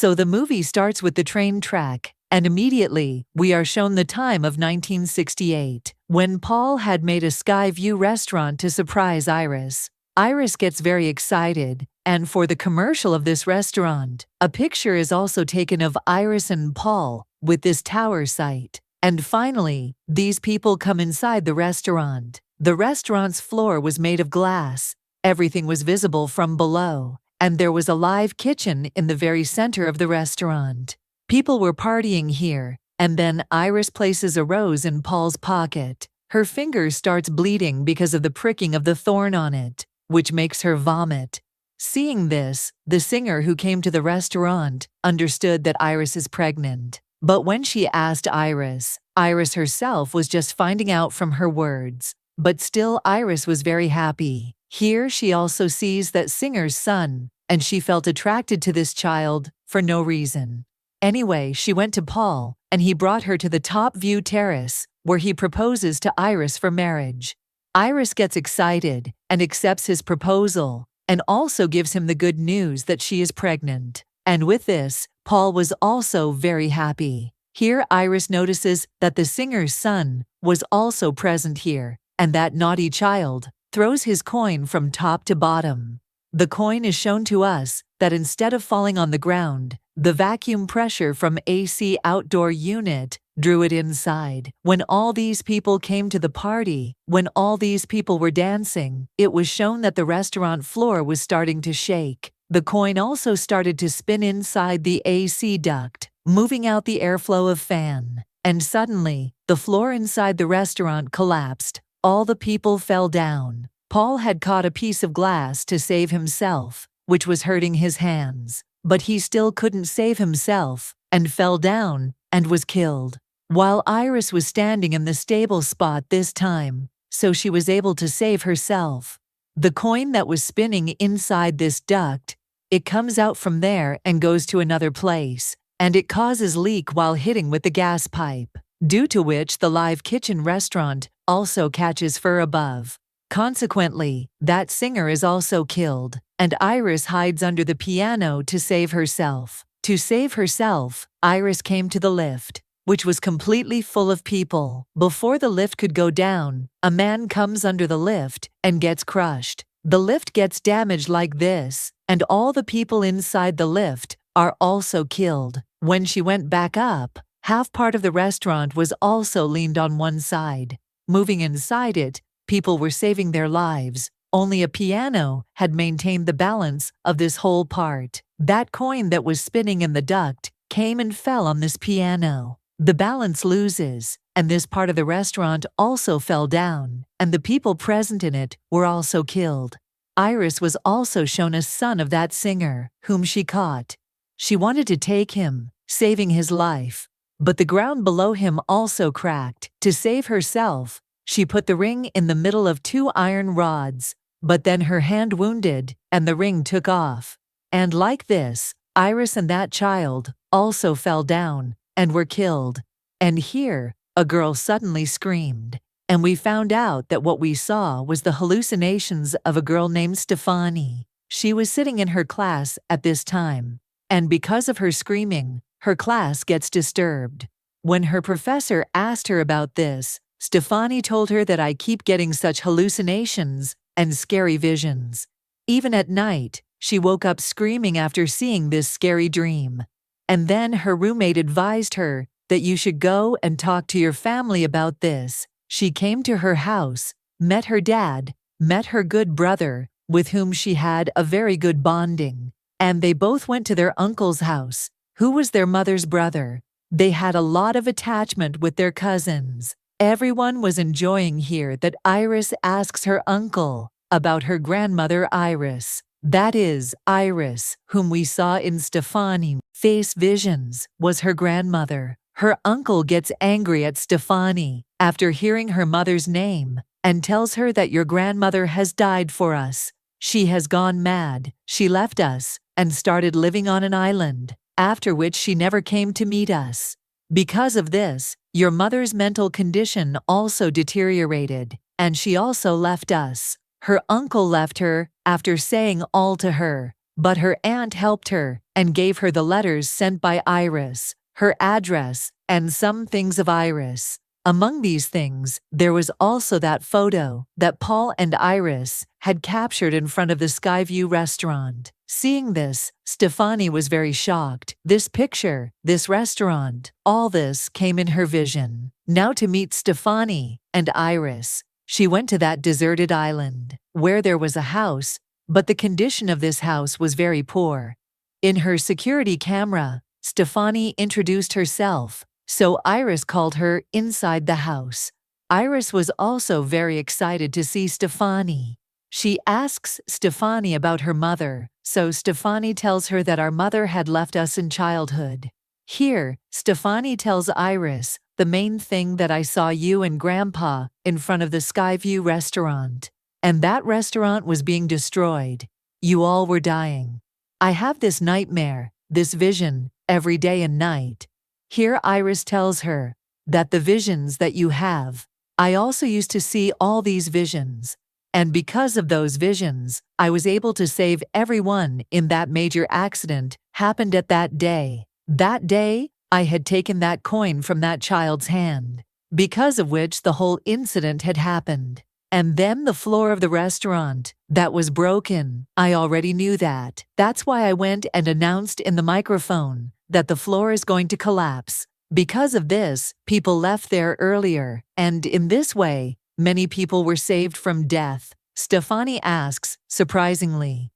So the movie starts with the train track, and immediately, we are shown the time of 1968, when Paul had made a sky view restaurant to surprise Iris. Iris gets very excited, and for the commercial of this restaurant, a picture is also taken of Iris and Paul with this tower site. And finally, these people come inside the restaurant. The restaurant's floor was made of glass. Everything was visible from below, and there was a live kitchen in the very center of the restaurant. People were partying here, and then Iris places a rose in Paul's pocket. Her finger starts bleeding because of the pricking of the thorn on it, which makes her vomit. Seeing this, the singer who came to the restaurant understood that Iris is pregnant. But when she asked Iris, Iris herself was just finding out from her words. But still, Iris was very happy. Here she also sees that singer's son, and she felt attracted to this child for no reason. Anyway, she went to Paul, and he brought her to the top view terrace, where he proposes to Iris for marriage. Iris gets excited and accepts his proposal, and also gives him the good news that she is pregnant. And with this, Paul was also very happy. Here Iris notices that the singer's son was also present here, and that naughty child throws his coin from top to bottom. The coin is shown to us that instead of falling on the ground, the vacuum pressure from AC outdoor unit drew it inside. When all these people came to the party, when all these people were dancing, it was shown that the restaurant floor was starting to shake. The coin also started to spin inside the AC duct, moving out the airflow of fan. And suddenly, the floor inside the restaurant collapsed. All the people fell down. Paul had caught a piece of glass to save himself, which was hurting his hands. But he still couldn't save himself, and fell down, and was killed. While Iris was standing in the stable spot this time, so she was able to save herself. The coin that was spinning inside this duct, it comes out from there and goes to another place, and it causes leak while hitting with the gas pipe, due to which the live kitchen restaurant also catches fire above. Consequently, that singer is also killed, and Iris hides under the piano to save herself. To save herself, Iris came to the lift, which was completely full of people. Before the lift could go down, a man comes under the lift and gets crushed. The lift gets damaged like this, and all the people inside the lift are also killed. When she went back up, half part of the restaurant was also leaned on one side. Moving inside it, people were saving their lives. Only a piano had maintained the balance of this whole part. That coin that was spinning in the duct came and fell on this piano. The balance loses, and this part of the restaurant also fell down, and the people present in it were also killed. Iris was also shown a son of that singer, whom she caught. She wanted to take him, saving his life. But the ground below him also cracked. To save herself, she put the ring in the middle of two iron rods, but then her hand wounded, and the ring took off. And like this, Iris and that child also fell down and were killed. And here, a girl suddenly screamed, and we found out that what we saw was the hallucinations of a girl named Stefani. She was sitting in her class at this time, and because of her screaming, her class gets disturbed. When her professor asked her about this, Stefani told her that I keep getting such hallucinations and scary visions. Even at night, she woke up screaming after seeing this scary dream. And then her roommate advised her that you should go and talk to your family about this. She came to her house, met her dad, met her good brother, with whom she had a very good bonding, and they both went to their uncle's house, who was their mother's brother. They had a lot of attachment with their cousins. Everyone was enjoying here that Iris asks her uncle about her grandmother Iris. That is, Iris, whom we saw in Stefani's face visions, was her grandmother. Her uncle gets angry at Stefani after hearing her mother's name and tells her that your grandmother has died for us. She has gone mad. She left us and started living on an island, after which she never came to meet us. Because of this, your mother's mental condition also deteriorated, and she also left us. Her uncle left her after saying all to her. But her aunt helped her and gave her the letters sent by Iris, her address, and some things of Iris. Among these things, there was also that photo that Paul and Iris had captured in front of the Skyview restaurant. Seeing this, Stefani was very shocked. This picture, this restaurant, all this came in her vision. Now to meet Stefani and Iris, she went to that deserted island, where there was a house, but the condition of this house was very poor. In her security camera, Stefani introduced herself, so Iris called her inside the house. Iris was also very excited to see Stefani. She asks Stefani about her mother, so Stefani tells her that our mother had left us in childhood. Here, Stefani tells Iris, the main thing that I saw you and Grandpa in front of the Skyview restaurant. And that restaurant was being destroyed. You all were dying. I have this nightmare, this vision, every day and night. Here Iris tells her that the visions that you have, I also used to see all these visions. And because of those visions, I was able to save everyone in that major accident happened at that day. That day, I had taken that coin from that child's hand, because of which the whole incident had happened. And then the floor of the restaurant, that was broken. I already knew that. That's why I went and announced in the microphone that the floor is going to collapse. Because of this, people left there earlier, and in this way, many people were saved from death. Stefani asks, surprisingly,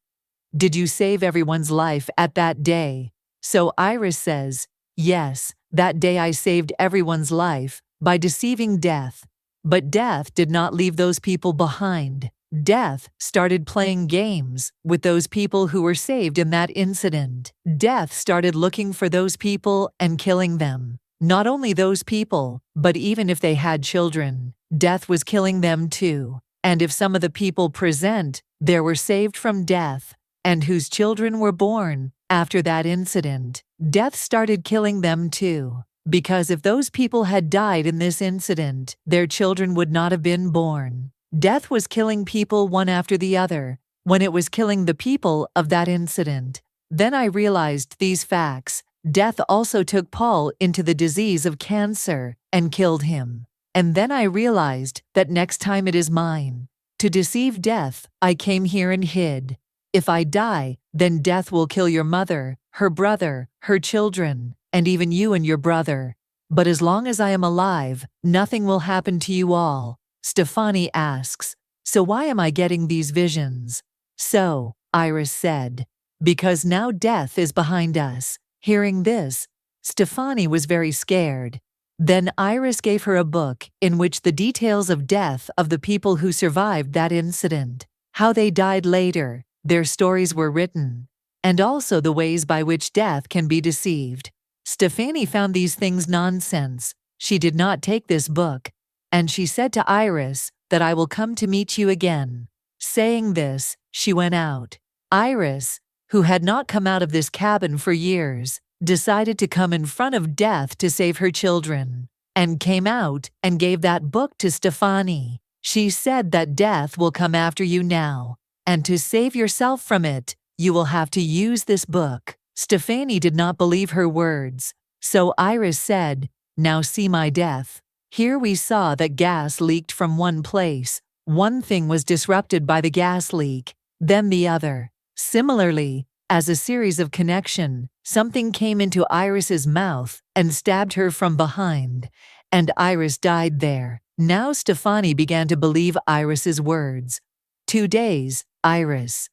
did you save everyone's life at that day? So Iris says, yes, that day I saved everyone's life by deceiving death. But death did not leave those people behind. Death started playing games with those people who were saved in that incident. Death started looking for those people and killing them. Not only those people, but even if they had children, death was killing them too. And if some of the people present, there were saved from death, and whose children were born after that incident, death started killing them too. Because if those people had died in this incident, their children would not have been born. Death was killing people one after the other, when it was killing the people of that incident. Then I realized these facts. Death also took Paul into the disease of cancer and killed him. And then I realized that next time it is mine. To deceive death, I came here and hid. If I die, then death will kill your mother, her brother, her children, and even you and your brother. But as long as I am alive, nothing will happen to you all. Stefani asks, so why am I getting these visions? So, Iris said, because now death is behind us. Hearing this, Stefani was very scared. Then Iris gave her a book in which the details of death of the people who survived that incident, how they died later, their stories were written, and also the ways by which death can be deceived. Stefani found these things nonsense. She did not take this book, and she said to Iris that I will come to meet you again. Saying this, she went out. Iris, who had not come out of this cabin for years, decided to come in front of death to save her children, and came out and gave that book to Stefani. She said that death will come after you now, and to save yourself from it, you will have to use this book. Stefani did not believe her words, so Iris said, now see my death. Here we saw that gas leaked from one place. One thing was disrupted by the gas leak, then the other. Similarly, as a series of connection, something came into Iris's mouth and stabbed her from behind, and Iris died there. Now Stefani began to believe Iris's words. 2 days, Iris's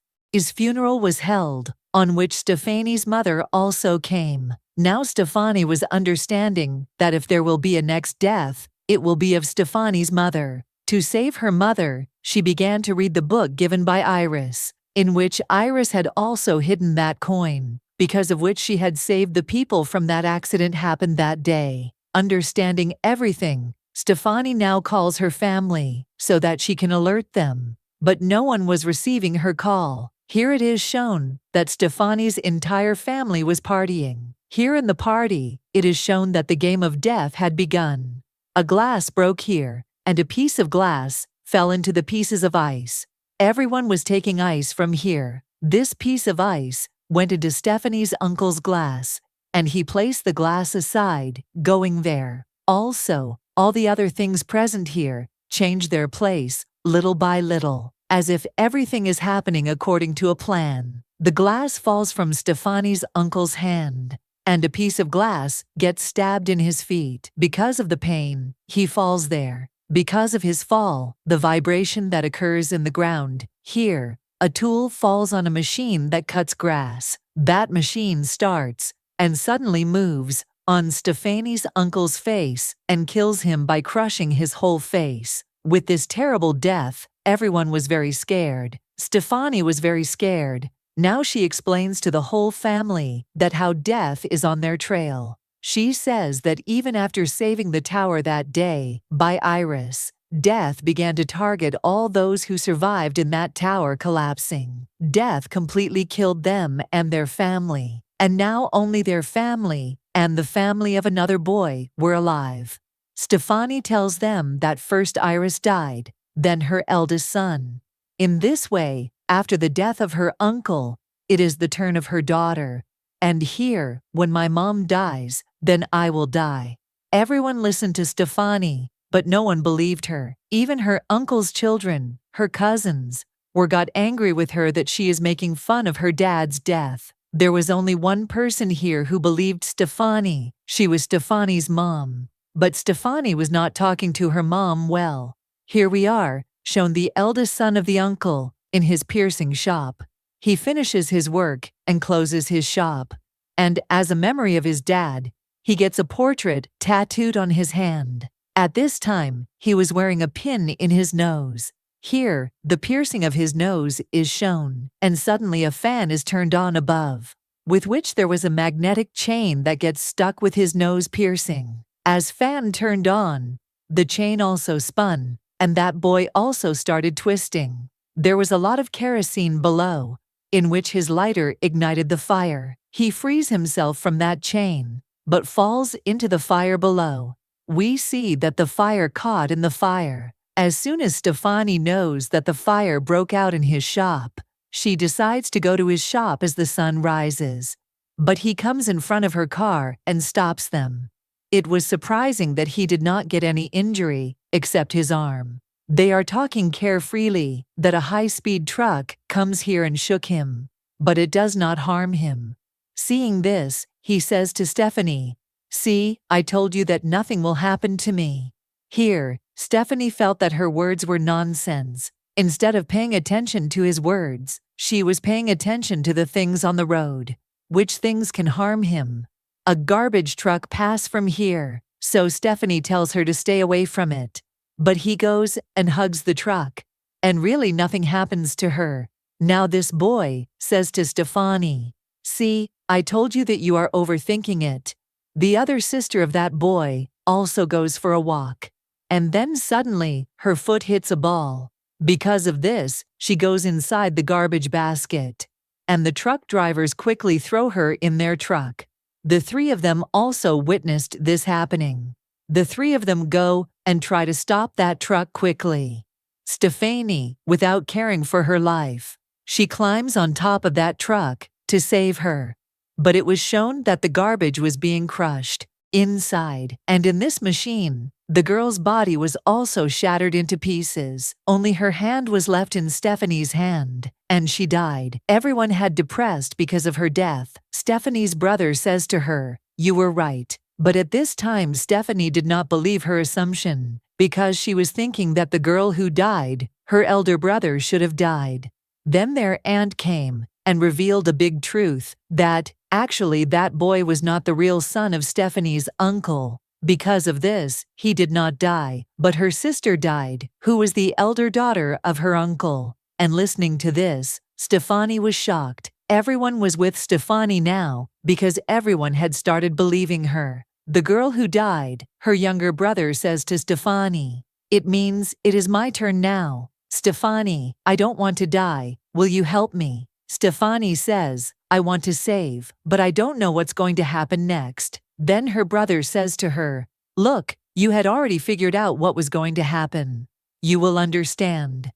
funeral was held, on which Stefani's mother also came. Now Stefani was understanding that if there will be a next death, it will be of Stefani's mother. To save her mother, she began to read the book given by Iris, in which Iris had also hidden that coin, because of which she had saved the people from that accident happened that day. Understanding everything, Stefani now calls her family so that she can alert them. But no one was receiving her call. Here it is shown that Stefani's entire family was partying. Here in the party, it is shown that the game of death had begun. A glass broke here, and a piece of glass fell into the pieces of ice. Everyone was taking ice from here, This piece of ice went into Stephanie's uncle's glass, and he placed the glass aside, going there. Also, all the other things present here change their place, little by little, as if everything is happening according to a plan. The glass falls from Stephanie's uncle's hand, and a piece of glass gets stabbed in his feet. Because of the pain, he falls there. Because of his fall, the vibration that occurs in the ground, here, a tool falls on a machine that cuts grass. That machine starts, and suddenly moves, on Stephanie's uncle's face and kills him by crushing his whole face. With this terrible death, everyone was very scared. Stephanie was very scared. Now she explains to the whole family that how death is on their trail. She says that even after saving the tower that day by Iris, death began to target all those who survived in that tower collapsing. Death completely killed them and their family, and now only their family and the family of another boy were alive. Stephanie tells them that first Iris died, then her eldest son. In this way, after the death of her uncle, it is the turn of her daughter. And here, when my mom dies, then I will die. Everyone listened to Stephanie, but no one believed her. Even her uncle's children, her cousins, got angry with her that she is making fun of her dad's death. There was only one person here who believed Stephanie. She was Stephanie's mom. But Stephanie was not talking to her mom well. Here we are, shown the eldest son of the uncle, in his piercing shop. He finishes his work and closes his shop. And as a memory of his dad, he gets a portrait tattooed on his hand. At this time, he was wearing a pin in his nose. Here, the piercing of his nose is shown, and suddenly a fan is turned on above, with which there was a magnetic chain that gets stuck with his nose piercing. As fan turned on, the chain also spun, and that boy also started twisting. There was a lot of kerosene below, in which his lighter ignited the fire. He frees himself from that chain, but falls into the fire below. We see that the fire caught in the fire. As soon as Stephanie knows that the fire broke out in his shop, she decides to go to his shop as the sun rises. But he comes in front of her car and stops them. It was surprising that he did not get any injury, except his arm. They are talking carefreely that a high-speed truck comes here and shook him, but it does not harm him. Seeing this, he says to Stephanie, "See, I told you that nothing will happen to me." Here, Stephanie felt that her words were nonsense. Instead of paying attention to his words, she was paying attention to the things on the road. Which things can harm him? A garbage truck passed from here, so Stephanie tells her to stay away from it. But he goes and hugs the truck, and really nothing happens to her. Now this boy says to Stephanie, "See, I told you that you are overthinking it." The other sister of that boy also goes for a walk, and then suddenly her foot hits a ball. Because of this, she goes inside the garbage basket, and the truck drivers quickly throw her in their truck. The three of them also witnessed this happening. The three of them go and try to stop that truck quickly. Stephanie, without caring for her life, she climbs on top of that truck to save her. But it was shown that the garbage was being crushed inside, and in this machine, the girl's body was also shattered into pieces. Only her hand was left in Stephanie's hand, and she died. Everyone had depressed because of her death. Stephanie's brother says to her, "You were right." But at this time Stephanie did not believe her assumption, because she was thinking that the girl who died, her elder brother, should have died. Then their aunt came and revealed a big truth, that, actually, that boy was not the real son of Stephanie's uncle. Because of this, he did not die, but her sister died, who was the elder daughter of her uncle. And listening to this, Stephanie was shocked. Everyone was with Stephanie now, because everyone had started believing her. The girl who died, her younger brother says to Stephanie, "It means it is my turn now. Stephanie, I don't want to die. Will you help me?" Stephanie says, "I want to save, but I don't know what's going to happen next." Then her brother says to her, "Look, you had already figured out what was going to happen. You will understand.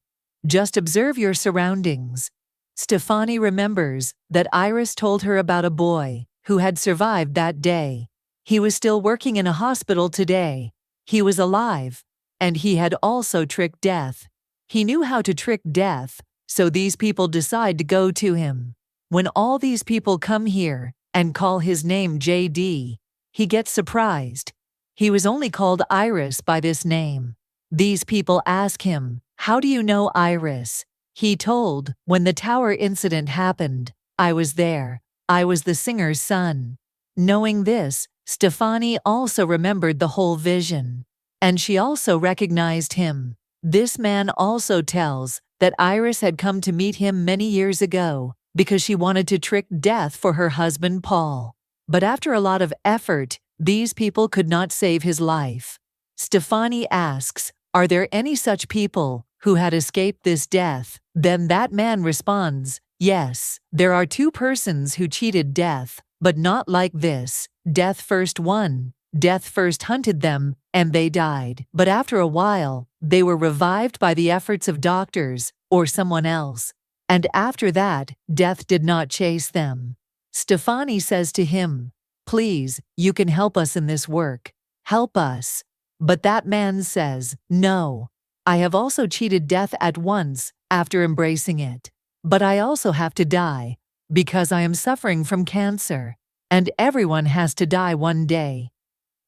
Just observe your surroundings. Stefani remembers that Iris told her about a boy who had survived that day. He was still working in a hospital today. He was alive, and he had also tricked death. He knew how to trick death, so these people decide to go to him. When all these people come here and call his name JD, he gets surprised. He was only called Iris by this name. These people ask him, "How do you know Iris?" He told, "When the tower incident happened, I was there. I was the singer's son." Knowing this, Stefani also remembered the whole vision. And she also recognized him. This man also tells that Iris had come to meet him many years ago because she wanted to trick death for her husband Paul. But after a lot of effort, these people could not save his life. Stefani asks, "Are there any such people who had escaped this death?" Then that man responds, "Yes, there are two persons who cheated death, but not like this. Death first won. Death first hunted them, and they died. But after a while, they were revived by the efforts of doctors or someone else. And after that, death did not chase them." Stefani says to him, "Please, you can help us in this work. Help us." But that man says, "No. I have also cheated death at once after embracing it. But I also have to die because I am suffering from cancer. And everyone has to die one day.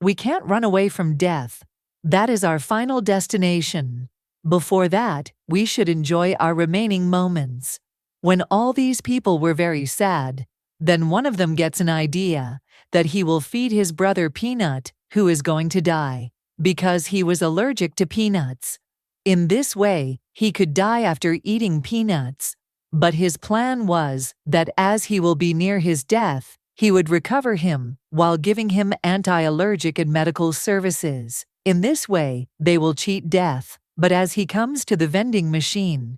We can't run away from death. That is our final destination. Before that, we should enjoy our remaining moments." When all these people were very sad, then one of them gets an idea that he will feed his brother Peanut, who is going to die, because he was allergic to peanuts. In this way, he could die after eating peanuts. But his plan was that as he will be near his death, he would recover him while giving him anti-allergic and medical services. In this way, they will cheat death. But as he comes to the vending machine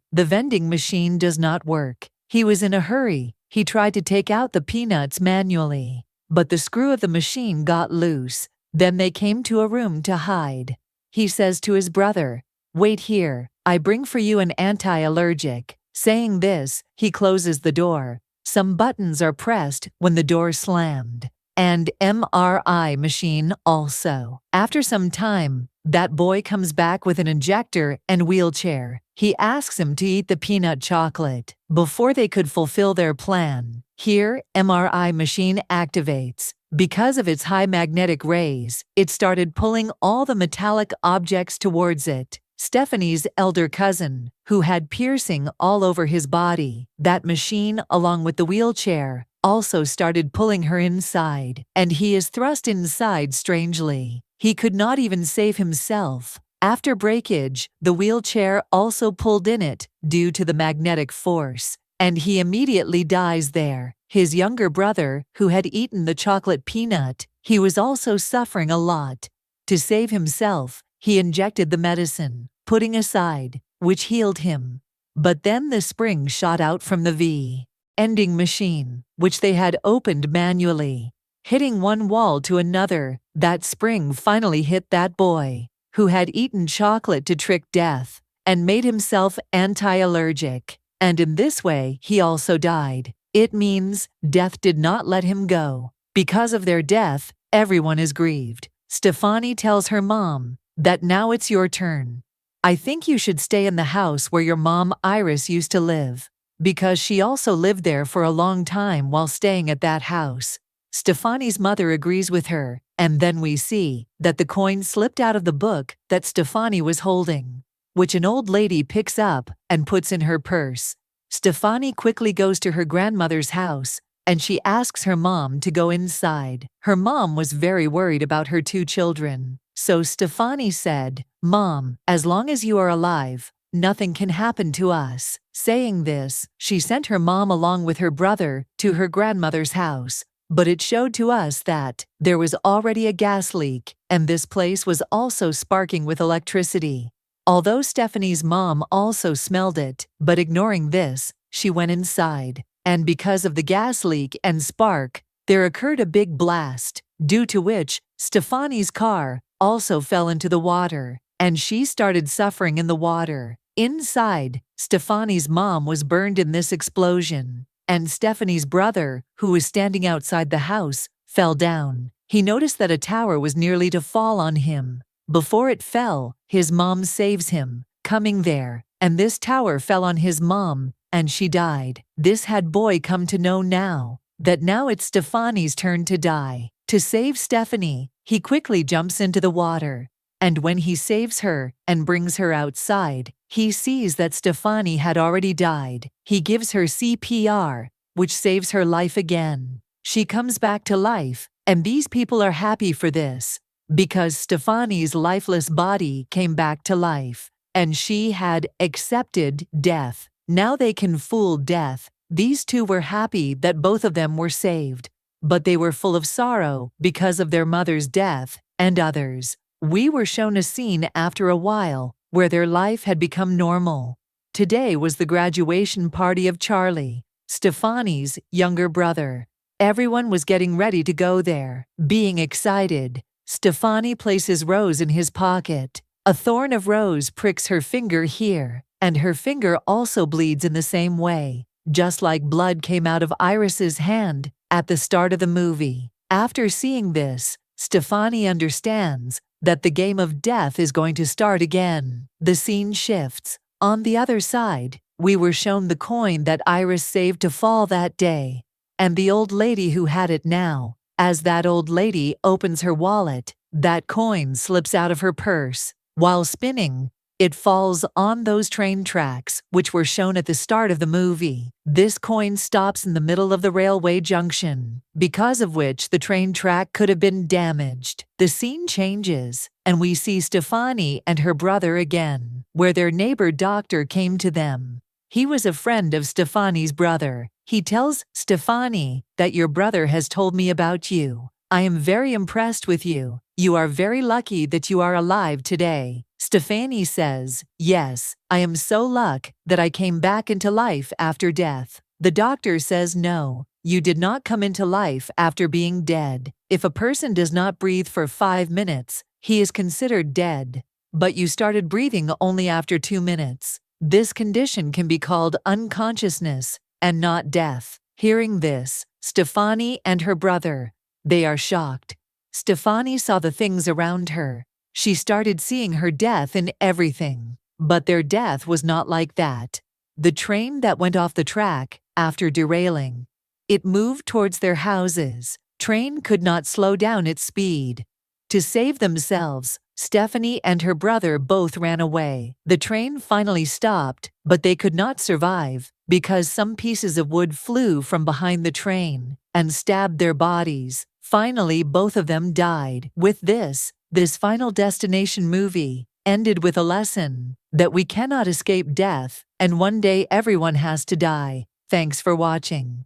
does not work. He was in a hurry. He tried to take out the peanuts manually, but the screw of the machine got loose. Then they came to a room to hide. He says to his brother, "Wait here, I bring for you an anti-allergic." Saying this, he closes the door. Some buttons are pressed when the door slammed. And MRI machine also. After some time, that boy comes back with an injector and wheelchair. He asks him to eat the peanut chocolate. Before they could fulfill their plan, here MRI machine activates. Because of its high magnetic rays, it started pulling all the metallic objects towards it. Stephanie's elder cousin, who had piercing all over his body, that machine along with the wheelchair, also started pulling her inside, and he is thrust inside strangely. He could not even save himself. After breakage, the wheelchair also pulled in it due to the magnetic force, and he immediately dies there. His younger brother, who had eaten the chocolate peanut, he was also suffering a lot. To save himself, he injected the medicine, putting aside, which healed him. But then the spring shot out from the V-ending machine, which they had opened manually. Hitting one wall to another, that spring finally hit that boy, who had eaten chocolate to trick death, and made himself anti-allergic. And in this way, he also died. It means death did not let him go. Because of their death, everyone is grieved. Stefani tells her mom that now it's your turn. "I think you should stay in the house where your mom Iris used to live, because she also lived there for a long time while staying at that house." Stefani's mother agrees with her, and then we see that the coin slipped out of the book that Stefani was holding, which an old lady picks up and puts in her purse. Stefani quickly goes to her grandmother's house, and she asks her mom to go inside. Her mom was very worried about her two children. So Stefani said, "Mom, as long as you are alive, nothing can happen to us." Saying this, she sent her mom along with her brother to her grandmother's house. But it showed to us that there was already a gas leak, and this place was also sparking with electricity. Although Stephanie's mom also smelled it, but ignoring this, she went inside. And because of the gas leak and spark, there occurred a big blast, due to which Stefani's car also fell into the water, and she started suffering in the water. Inside, Stefani's mom was burned in this explosion, and Stephanie's brother, who was standing outside the house, fell down. He noticed that a tower was nearly to fall on him. Before it fell, his mom saves him, coming there, and this tower fell on his mom, and she died. This had boy come to know now it's Stefani's turn to die. To save Stephanie, he quickly jumps into the water, and when he saves her and brings her outside, he sees that Stefanie had already died. He gives her CPR, which saves her life again. She comes back to life, and these people are happy for this, because Stefani's lifeless body came back to life, and she had accepted death. Now they can fool death. These two were happy that both of them were saved, but they were full of sorrow because of their mother's death and others. We were shown a scene after a while where their life had become normal. Today was the graduation party of Charlie, Stefani's younger brother. Everyone was getting ready to go there. Being excited, Stefanie places Rose in his pocket. A thorn of Rose pricks her finger here, and her finger also bleeds in the same way, just like blood came out of Iris's hand at the start of the movie. After seeing this, Stefanie understands that the game of death is going to start again. The scene shifts. On the other side, we were shown the coin that Iris saved to fall that day, and the old lady who had it now. As that old lady opens her wallet, that coin slips out of her purse. While spinning, it falls on those train tracks, which were shown at the start of the movie. This coin stops in the middle of the railway junction, because of which the train track could have been damaged. The scene changes, and we see Stefanie and her brother again, where their neighbor doctor came to them. He was a friend of Stefani's brother. He tells Stefanie that your brother has told me about you. I am very impressed with you. You are very lucky that you are alive today. Stefanie says, yes, I am so lucky that I came back into life after death. The doctor says no, you did not come into life after being dead. If a person does not breathe for 5 minutes, he is considered dead. But you started breathing only after 2 minutes. This condition can be called unconsciousness and not death. Hearing this, Stefanie and her brother, they are shocked. Stefanie saw the things around her. She started seeing her death in everything. But their death was not like that. The train that went off the track, after derailing, it moved towards their houses. Train could not slow down its speed. To save themselves, Stefanie and her brother both ran away. The train finally stopped, but they could not survive because some pieces of wood flew from behind the train and stabbed their bodies. Finally, both of them died. With this Final Destination movie ended with a lesson that we cannot escape death, and one day everyone has to die. Thanks for watching.